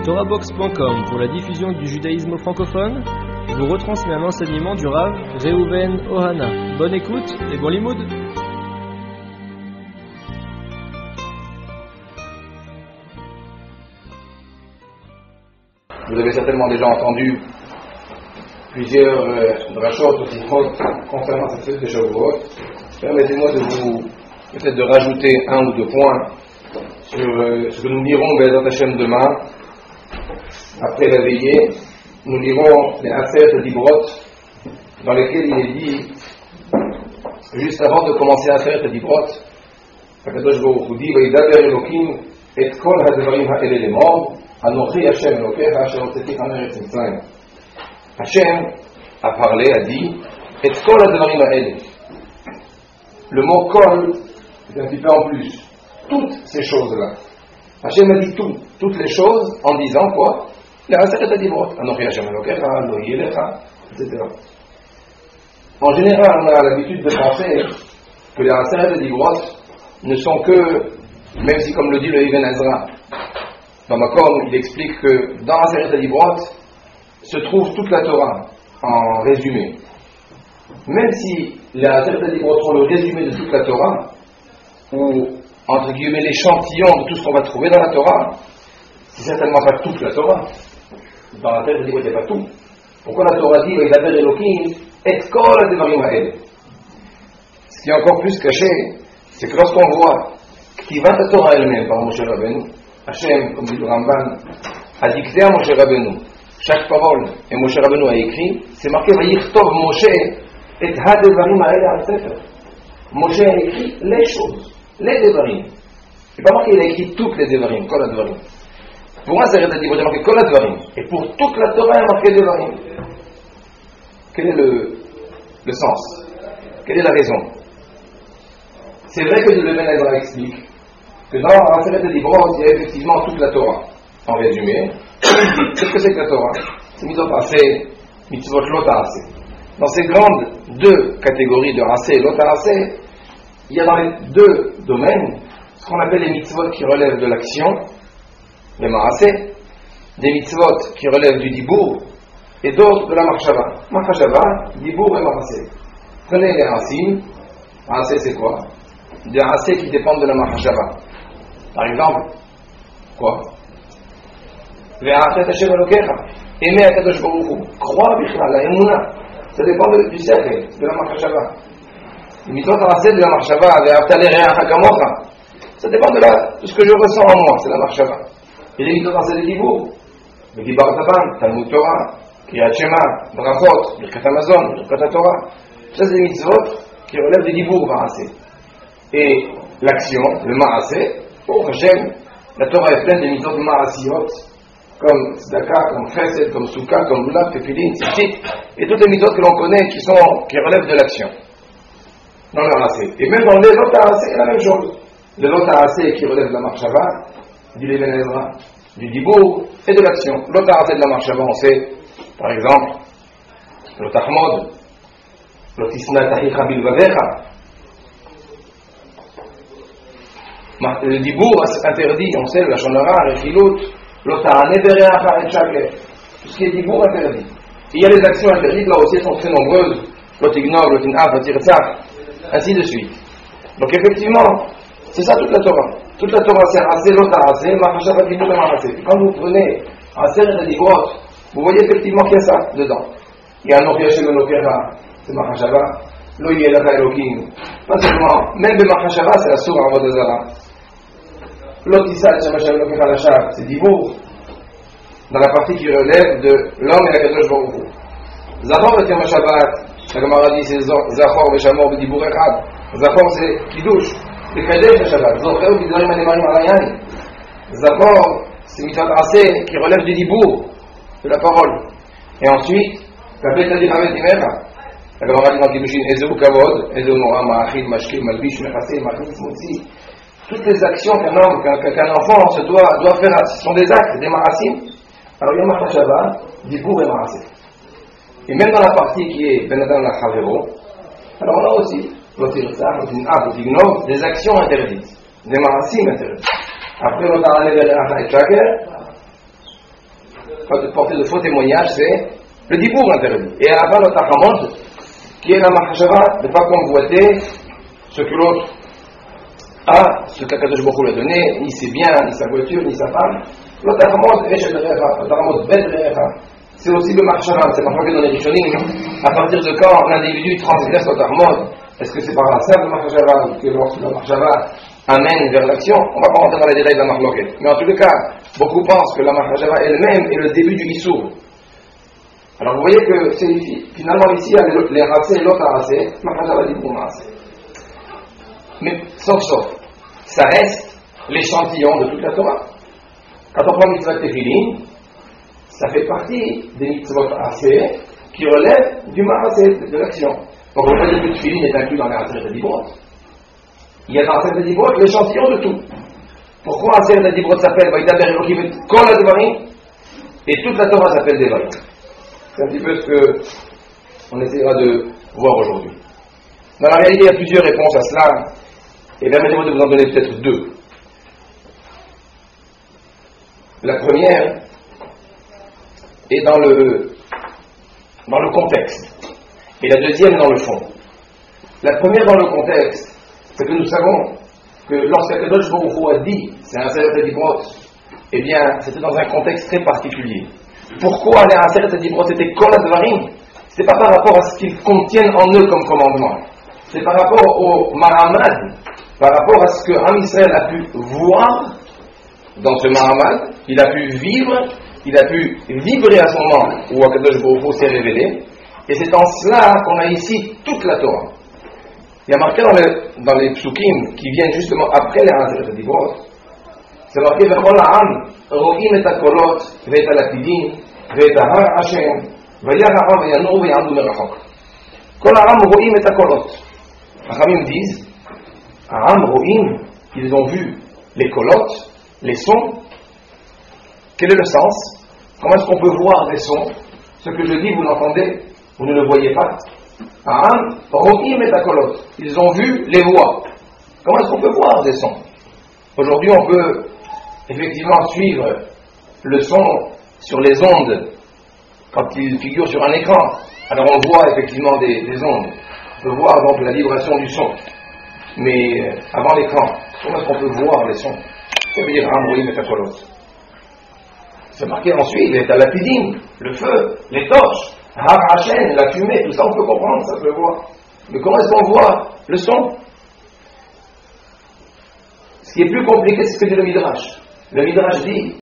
TorahBox.com pour la diffusion du judaïsme francophone vous retransmet un enseignement du Rav Reuven Ohana. Bonne écoute et bon limoud. Vous avez certainement déjà entendu plusieurs drachot ou sikhot concernant cette fête de Shavuot. Permettez-moi de vous peut-être de rajouter un ou deux points sur ce que nous lirons Be'ezrat Hashem demain. Après la veillée, nous lirons les Aseret Dibrot dans lesquels il est dit, juste avant de commencer Aseret Dibrot, Akadosh Baruch Hu dit Vayidaber Elokim et kol hadvarim ha'ele lemor Anochi Hashem Elokecha asher hotzeti ha'eretz Mitzrayim. Hashem a parlé, a dit et kol hadvarim ha'ele. Le mot kol est un petit peu en plus. Toutes ces choses-là. Hashem a dit toutes les choses en disant quoi? Les Aseret Dibrot, Anochi Hashem Elokecha, Lo Yelecha, etc. En général, on a l'habitude de penser que les Aseret Dibrot ne sont que, même si comme le dit le Ibn Ezra, dans Makom, il explique que dans Aseret Dibrot se trouve toute la Torah en résumé. Même si les Aseret Dibrot sont le résumé de toute la Torah, ou entre guillemets l'échantillon de tout ce qu'on va trouver dans la Torah, c'est certainement pas toute la Torah. Dans la Aseret Dibrot, il n'y a pas tout. Pourquoi la Torah dit Vayidaber Elokim et kol hadvarim ha'ele? Ce qui est encore plus caché, c'est que lorsqu'on voit Ktivat Torah elle-même par Moshe Rabbeinu, Hashem, comme dit le Ramban, a dicté à Moshe Rabbeinu chaque parole, et Moshe Rabbeinu a écrit, c'est marqué Vayichtov Moshe et hadvarim ha'ele al sefer. Moshe a écrit les choses, les devarim. C'est pas marqué qu'il a écrit toutes les devarim, kol hadvarim. Pour moi, c'est relatif, il a marqué kol hadvarim. Et pour toute la Torah, il a marqué devarim. Quel est le sens? Quelle est la raison? C'est vrai que le Ibn Ezra explique que dans Aseret Dibrot, il y a effectivement toute la Torah. En résumé, qu'est-ce que c'est que la Torah? C'est mitzvot aseh, mitzvot lo ta'aseh. Dans ces grandes deux catégories de aseh et lo ta'aseh, il y a dans les deux domaines ce qu'on appelle les mitzvot qui relèvent de l'action, les ma'aseh, des mitzvot qui relèvent du dibour, et d'autres de la marchava. Marchava, dibour et ma'aseh. Prenez les racines. Ma'aseh, c'est quoi? Des racines qui dépendent de la marchava. Par exemple, quoi? Ve'achet Hashem Elokecha, aimer Akadosh Baruch Hu, croire bichlal, la emuna, ça dépend du sechel, de la marchava. Les mitzvot racines de la marchava, ve'avta l'ereacha kamocha, ça dépend de ce que je ressens en moi, c'est la marchava. Et les mitzvot racines de dibour, le dibar taban, Talmud Torah, Kriyat Shema, Brachot, Birkat Hamazon, Birkat Torah, ça c'est des mitzvot qui relèvent du dibour ma'aseh. Et l'action, le ma'aseh, pour Hashem, la Torah est pleine de mitzvot ma'asiyot, comme tzedaka, comme chesed, comme soukha, comme lulav, tefillin, tzitzit, et toutes les mitzvot que l'on connaît qui relèvent de l'action. Dans le ma'aseh. Et même dans les lot ha'aseh, c'est la même chose. Les lot ha'aseh qui relèvent de la marchava, du Ibn Ezra, du dibour et de l'action. Lot ha'aseh de la marchava, on sait, par exemple, lot ha'chmod, lot isna tahicha bilvavecha. Le dibour interdit, on sait, le lachon hara, le chilut, lot ha'aneh bereacha et shaker. Tout ce qui est dibour interdit. Il y a les actions interdites, là aussi, elles sont très nombreuses. Lot ignor, lot in'af, lot tirtzach, ainsi de suite. Donc effectivement, c'est ça toute la Torah. Toute la Torah, c'est assez, lot ha'aseh, ma'achava dibour et ma'aseh. Quand vous prenez un serre de dibrot, vous voyez effectivement qu'il y a ça dedans. Il y a Anochi Hashem Elokecha, c'est ma'achava, Lo Yelecha Elokim. Pas seulement, même le ma'achava, c'est la sourate Avodah Zarah. Lo Tisa Hashem Elokecha Lashab, c'est dibour, dans la partie qui relève de l'homme et la Kadosh Baruch Hu. Zachor et Yom HaShabbat, la Gemara dit c'est Zachor Veshamor B'Dibour Echad. Zachor c'est Kiddush, le Kadesh HaShabbat. Zocher B'Diborim Anemarim Alayan. Zachor c'est mitzvot aseh qui relève du dibour, de la parole. Et ensuite, la bête a dit Havet Imecha. La Gemara dit dans Kiddushin, Ezeu Kavod, Ezeu Mora, Ma'achid, Mashkim, Malbish, Mechaseh, Machnis, Motzi. Toutes les actions qu'un homme, qu'un enfant se doit faire, ce sont des actes, des ma'asim. Alors il y a Machashava, dibour et ma'aseh. Et même dans la partie qui est Ben Adam la Chavero, alors on a aussi, des actions interdites, des ma'asim interdits. Après, on a un événement à Shaker, porter de faux témoignages, c'est le dibour interdit. Et à la fin, notre Achamod, qui est la mahshava, de ne pas convoiter ce que l'autre a, ce qu'Akadosh Baruch Hu lui a donné, ni ses biens, ni sa voiture, ni sa femme. L'autre Achamod, c'est aussi le mahshava, c'est marqué dans les Rishonim. À partir de quand l'individu transgresse l'autre Achamod, est-ce que c'est par la simple mahshava ou que lorsque la mahshava amène vers l'action? On ne va pas rentrer dans les détails de la mahloket. Mais en tous les cas, beaucoup pensent que la mahshava elle-même est le début du issour. Alors vous voyez que finalement ici, il y a les racés et l'autre racé, mahshava dit pour racé. Mais sauf, ça reste l'échantillon de toute la Torah. Quand on prend mitzvah tefillin, ça fait partie des mitzvot racés qui relèvent du maracé, de l'action. Donc on peut dire que le tefillin est inclus dans les racés de Dibrot. Il y a dans Aseret Dibrot l'échantillon de tout. Pourquoi Aseret Dibrot s'appelle Vaïdaber Elohim Kol HaDvarim et toute la Torah s'appelle Devarim? C'est un petit peu ce qu'on essaiera de voir aujourd'hui. Dans la réalité, il y a plusieurs réponses à cela, et permettez-moi de vous en donner peut-être deux. La première est dans le contexte, et la deuxième dans le fond. La première dans le contexte, c'est que nous savons que lorsqu'Akadosh Baruch Hu a dit, c'est un Aseret Dibrot, eh bien, c'était dans un contexte très particulier. Pourquoi les Aseret Dibrot étaient Kol HaDvarim? C'est pas par rapport à ce qu'ils contiennent en eux comme commandement. C'est par rapport au Mahamad, par rapport à ce que Am Israël a pu voir dans ce Mahamad, il a pu vivre, il a pu vibrer à ce moment où Akadosh Baruch Hu s'est révélé, et c'est en cela qu'on a ici toute la Torah. Il y a marqué dans les psukim qui viennent justement après les Aseret Dibrot, c'est marqué Vechol ha'am ro'im et hakolot ve'et halapidim ve'et har Hashem vayar ha'am ve'yanur ve'yamdu merachok. Kol ha'am ro'im et hakolot. Rachamim disent, ha'am ro'im, ils ont vu les kolot, les sons. Quel est le sens? Comment est-ce qu'on peut voir des sons? Ce que je dis, vous l'entendez, vous ne le voyez pas. Ha'am ro'im et hakolot. Ils ont vu les voix. Comment est-ce qu'on peut voir des sons? Aujourd'hui, on peut effectivement suivre le son sur les ondes quand il figure sur un écran. Alors on voit effectivement des ondes. On peut voir donc la vibration du son. Mais avant l'écran, comment est-ce qu'on peut voir les sons? Ça veut dire Amroïm et Takolot. C'est marqué ensuite, les Talapidim, le feu, les torches, Har Hashem, la fumée, tout ça on peut comprendre, ça peut voir. Mais comment est-ce qu'on voit le son? Ce qui est plus compliqué, c'est ce que dit le Midrash. Le Midrash dit